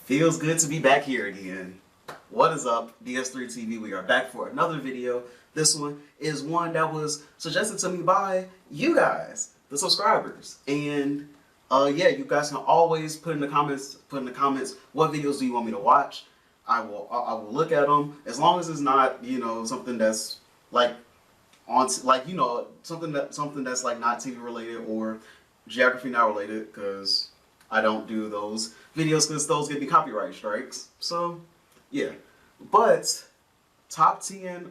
Feels good to be back here again. What is up, DS3 TV? We are back for another video. This one is one that was suggested to me by you guys, the subscribers. And yeah, you guys can always put in the comments what videos do you want me to watch. I will look at them, as long as it's not, you know, something that's like something that's like not TV related or geography not related, because I don't do those videos because those get me copyright strikes. So yeah, but top 10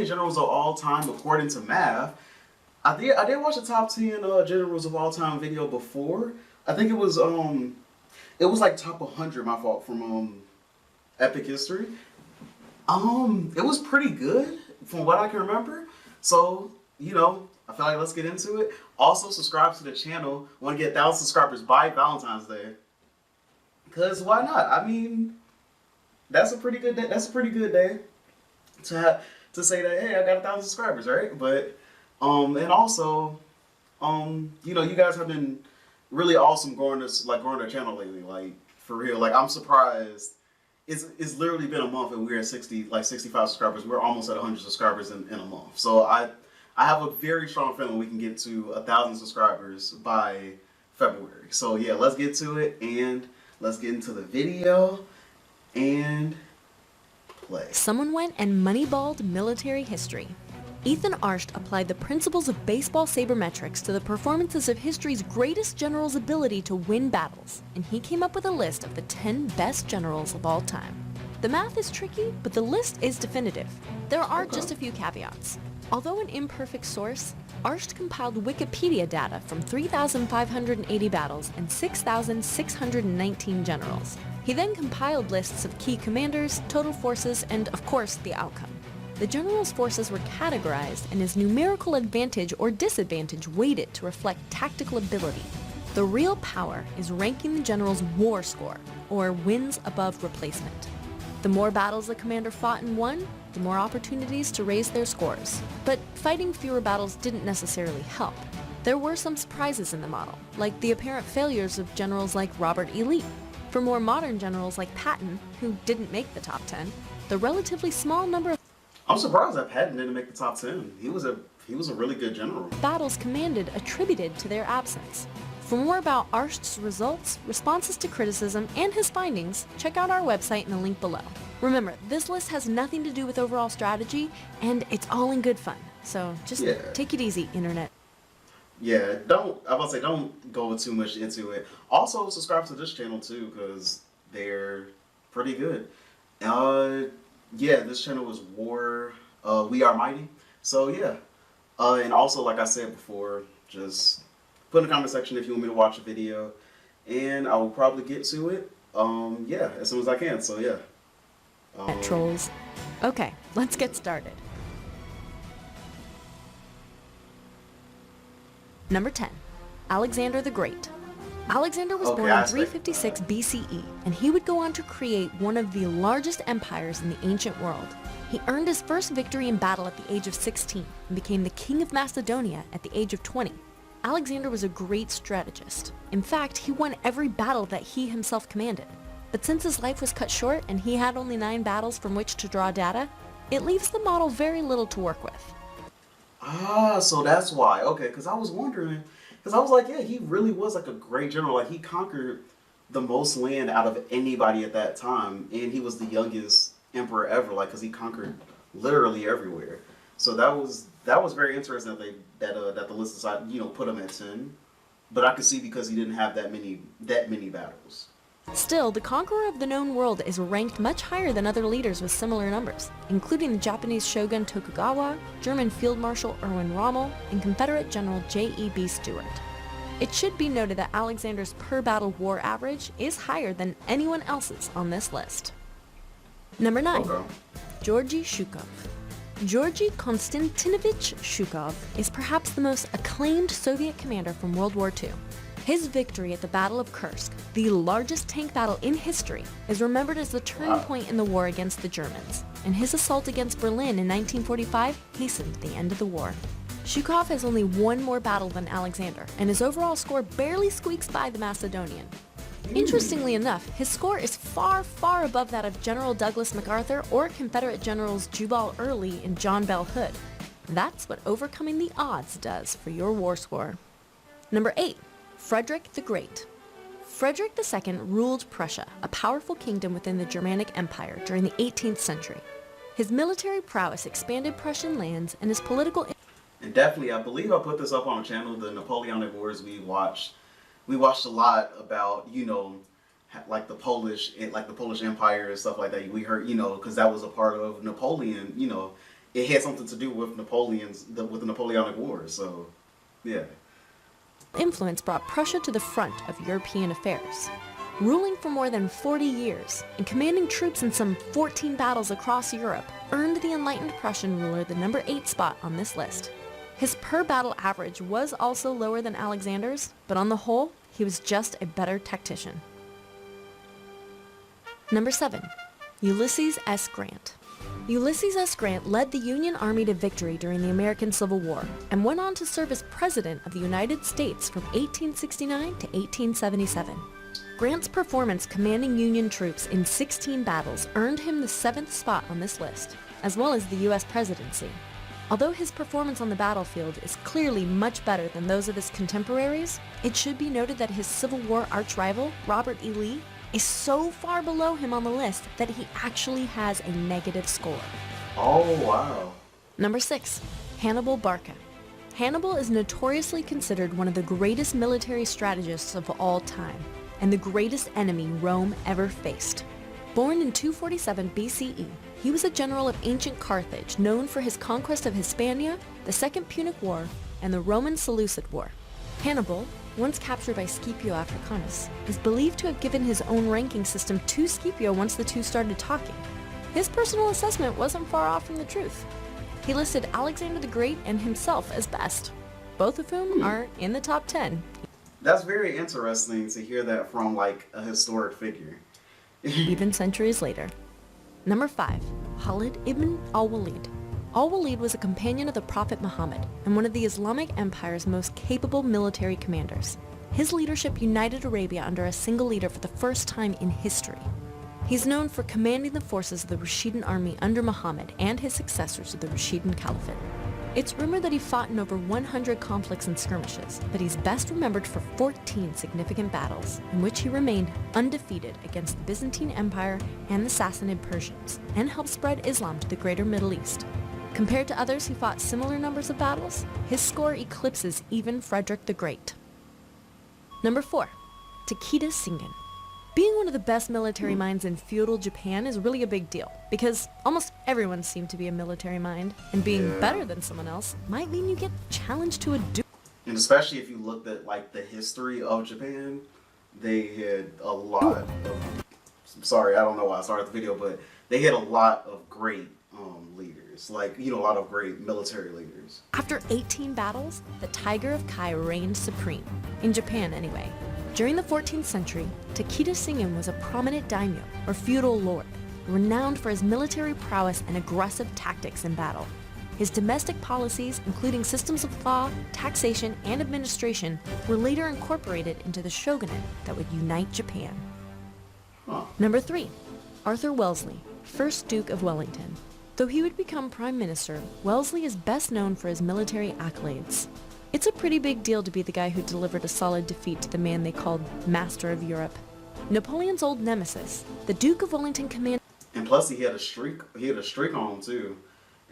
generals of all time according to math. I did watch a top 10 generals of all time video before. I think it was like top 100, my fault, from Epic History. It was pretty good from what I can remember. So, you know, I feel like let's get into it. Also, subscribe to the channel. Want to get 1,000 subscribers by Valentine's Day. Cause why not? I mean, that's a pretty good day. That's a pretty good day to say that, hey, I got 1,000 subscribers, right? But and also, you know, you guys have been really awesome growing the channel lately. Like, for real. Like, I'm surprised. It's literally been a month and we're at 65 subscribers. We're almost at 100 subscribers in a month. So I have a very strong feeling we can get to 1,000 subscribers by February. So yeah, let's get to it and let's get into the video and play. Someone went and moneyballed military history. Ethan Arsht applied the principles of baseball sabermetrics to the performances of history's greatest generals' ability to win battles, and he came up with a list of the 10 best generals of all time. The math is tricky, but the list is definitive. There are just a few caveats. Although an imperfect source, Arsht compiled Wikipedia data from 3,580 battles and 6,619 generals. He then compiled lists of key commanders, total forces, and of course the outcome. The general's forces were categorized and his numerical advantage or disadvantage weighted to reflect tactical ability. The real power is ranking the general's war score, or wins above replacement. The more battles the commander fought and won, the more opportunities to raise their scores. But fighting fewer battles didn't necessarily help. There were some surprises in the model, like the apparent failures of generals like Robert E. Lee. For more modern generals like Patton, who didn't make the top 10, the relatively small number of I'm surprised that Patton didn't make the top 10. He was a really good general. Battles commanded attributed to their absence. For more about Arsht's results, responses to criticism, and his findings, check out our website in the link below. Remember, this list has nothing to do with overall strategy, and it's all in good fun. So just take it easy, internet. Yeah, don't go too much into it. Also, subscribe to this channel too, because they're pretty good. Yeah, this channel is We Are Mighty. So yeah, and also, like I said before, just put in the comment section if you want me to watch a video, and I will probably get to it. Yeah, as soon as I can. So yeah. Trolls. Okay, let's get started. Number 10, Alexander the Great. Alexander was born in 356 BCE, and he would go on to create one of the largest empires in the ancient world. He earned his first victory in battle at the age of 16 and became the king of Macedonia at the age of 20. Alexander was a great strategist. In fact, he won every battle that he himself commanded. But since his life was cut short and he had only 9 battles from which to draw data, it leaves the model very little to work with. Ah, so that's why. Okay, because I was wondering. Because I was like, yeah, he really was like a great general. Like, he conquered the most land out of anybody at that time. And he was the youngest emperor ever, like, because he conquered literally everywhere. So that was very interesting that the list decided, you know, put him at 10. But I could see because he didn't have that many battles. Still, the conqueror of the known world is ranked much higher than other leaders with similar numbers, including the Japanese shogun Tokugawa, German Field Marshal Erwin Rommel, and Confederate General J.E.B. Stuart. It should be noted that Alexander's per-battle war average is higher than anyone else's on this list. Number 9. Georgy Shukov. Georgy Konstantinovich Shukov is perhaps the most acclaimed Soviet commander from World War II. His victory at the Battle of Kursk, the largest tank battle in history, is remembered as the turning point in the war against the Germans, and his assault against Berlin in 1945 hastened the end of the war. Shukov has only one more battle than Alexander, and his overall score barely squeaks by the Macedonian. Interestingly enough, his score is far, far above that of General Douglas MacArthur or Confederate Generals Jubal Early and John Bell Hood. That's what overcoming the odds does for your war score. Number 8. Frederick the Great. Frederick II ruled Prussia, a powerful kingdom within the Germanic Empire during the 18th century. His military prowess expanded Prussian lands, and his political... And definitely, I believe I put this up on the channel, the Napoleonic Wars we watched. We watched a lot about, you know, like the Polish Empire and stuff like that. We heard, you know, because that was a part of Napoleon, you know, it had something to do with with the Napoleonic Wars, so, yeah. Influence brought Prussia to the front of European affairs. Ruling for more than 40 years and commanding troops in some 14 battles across Europe earned the enlightened Prussian ruler the number 8 spot on this list. His per-battle average was also lower than Alexander's, but on the whole, he was just a better tactician. Number 7. Ulysses S Grant. Ulysses S Grant led the Union Army to victory during the American Civil War and went on to serve as President of the United States from 1869 to 1877. Grant's performance commanding Union troops in 16 battles earned him the 7th spot on this list, as well as the U.S. presidency. Although his performance on the battlefield is clearly much better than those of his contemporaries, it should be noted that his Civil War arch-rival, Robert E. Lee, is so far below him on the list that he actually has a negative score. Oh, wow. Number 6. Hannibal Barca. Hannibal is notoriously considered one of the greatest military strategists of all time, and the greatest enemy Rome ever faced. Born in 247 BCE, he was a general of ancient Carthage known for his conquest of Hispania, the Second Punic War, and the Roman Seleucid War. Hannibal, once captured by Scipio Africanus, is believed to have given his own ranking system to Scipio once the two started talking. His personal assessment wasn't far off from the truth. He listed Alexander the Great and himself as best, both of whom are in the top 10. That's very interesting to hear that from, like, a historic figure. Even centuries later. Number 5. Khalid ibn AlWaleed. Al-Walid was a companion of the Prophet Muhammad and one of the Islamic Empire's most capable military commanders. His leadership united Arabia under a single leader for the first time in history. He's known for commanding the forces of the Rashidun army under Muhammad and his successors of the Rashidun Caliphate. It's rumored that he fought in over 100 conflicts and skirmishes, but he's best remembered for 14 significant battles, in which he remained undefeated against the Byzantine Empire and the Sassanid Persians, and helped spread Islam to the greater Middle East. Compared to others who fought similar numbers of battles, his score eclipses even Frederick the Great. Number 4. Takeda Singhan. Being one of the best military minds in feudal Japan is really a big deal, because almost everyone seemed to be a military mind, and being better than someone else might mean you get challenged to a duel. And especially if you looked at, like, the history of Japan, they had a lot of... Sorry, I don't know why I started the video, but they had a lot of great leaders. Like, you know, a lot of great military leaders. After 18 battles, the Tiger of Kai reigned supreme, in Japan anyway. During the 14th century, Takeda Singhan was a prominent daimyo, or feudal lord, renowned for his military prowess and aggressive tactics in battle. His domestic policies, including systems of law, taxation, and administration, were later incorporated into the shogunate that would unite Japan. Number 3. Arthur Wellesley, 1st Duke of Wellington. Though he would become Prime Minister, Wellesley is best known for his military accolades. It's a pretty big deal to be the guy who delivered a solid defeat to the man they called Master of Europe. Napoleon's old nemesis, the Duke of Wellington commanded... And plus he had a streak on him too.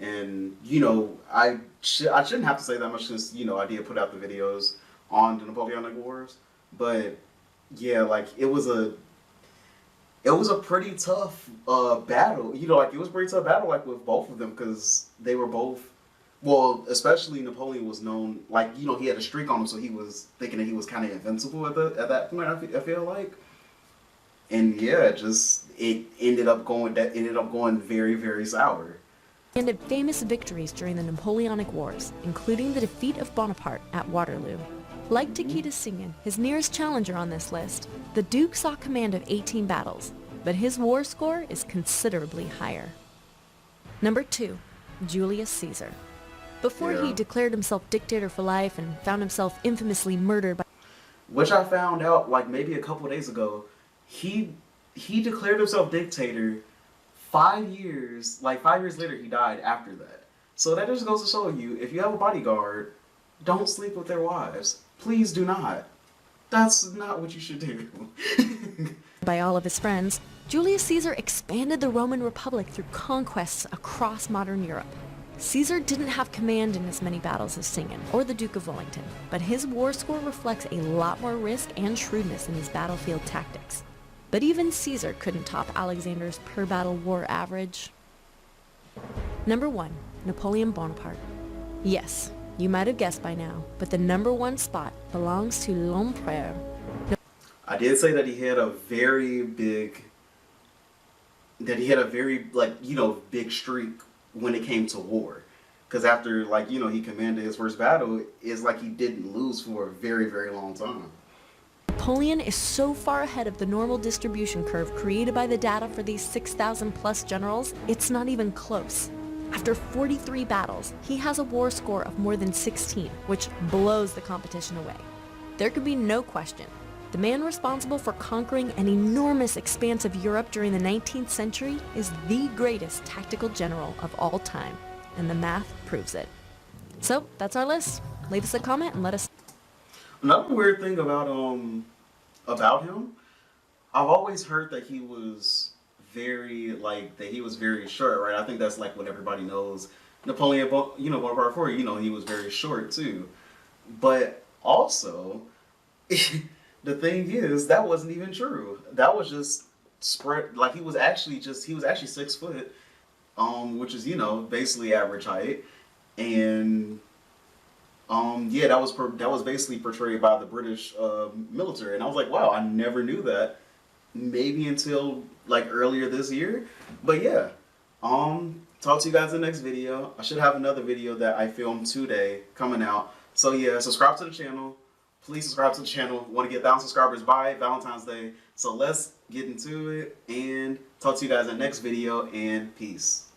And, you know, I shouldn't have to say that much since, you know, I did put out the videos on the Napoleonic Wars. But, yeah, like, it was a pretty tough battle. You know, like, it was a pretty tough battle, like, with both of them, because they were both... Well, especially Napoleon was known, like, you know, he had a streak on him, so he was thinking that he was kind of invincible at that point, I feel like. And, yeah, it ended up going very, very sour. And had famous victories during the Napoleonic Wars, including the defeat of Bonaparte at Waterloo. Like Takeda Singhan, his nearest challenger on this list, the Duke saw command of 18 battles, but his war score is considerably higher. Number 2. Julius Caesar. Before he declared himself dictator for life and found himself infamously murdered by... Which I found out, like, maybe a couple of days ago. he declared himself dictator 5 years. Like 5 years later, he died after that. So that just goes to show you, if you have a bodyguard, don't sleep with their wives. Please do not. That's not what you should do. By all of his friends, Julius Caesar expanded the Roman Republic through conquests across modern Europe. Caesar didn't have command in as many battles as Singhan or the Duke of Wellington, but his war score reflects a lot more risk and shrewdness in his battlefield tactics. But even Caesar couldn't top Alexander's per-battle war average. Number 1. Napoleon Bonaparte. Yes, you might have guessed by now, but the number 1 spot belongs to l'Empereur. I did say that he had a very like, you know, big streak when it came to war. Because after, like, you know, he commanded his first battle, it's like he didn't lose for a very, very long time. Napoleon is so far ahead of the normal distribution curve created by the data for these 6,000 plus generals, it's not even close. After 43 battles, he has a war score of more than 16, which blows the competition away. There could be no question. The man responsible for conquering an enormous expanse of Europe during the 19th century is the greatest tactical general of all time, and the math proves it. So, that's our list. Leave us a comment and let us... Another weird thing about him, I've always heard that he was very short, right? I think that's like what everybody knows. Napoleon, you know, Bonaparte for, you know, he was very short too. But also, the thing is, that wasn't even true. That was just spread, like he was actually 6 foot, which is, you know, basically average height. And yeah, that was basically portrayed by the British military, and I was like, wow, I never knew that. Maybe until like earlier this year, but yeah. Talk to you guys in the next video. I should have another video that I filmed today coming out. So yeah, subscribe to the channel. Please subscribe to the channel. Want to get 1,000 subscribers by Valentine's Day. So let's get into it and talk to you guys in the next video, and peace.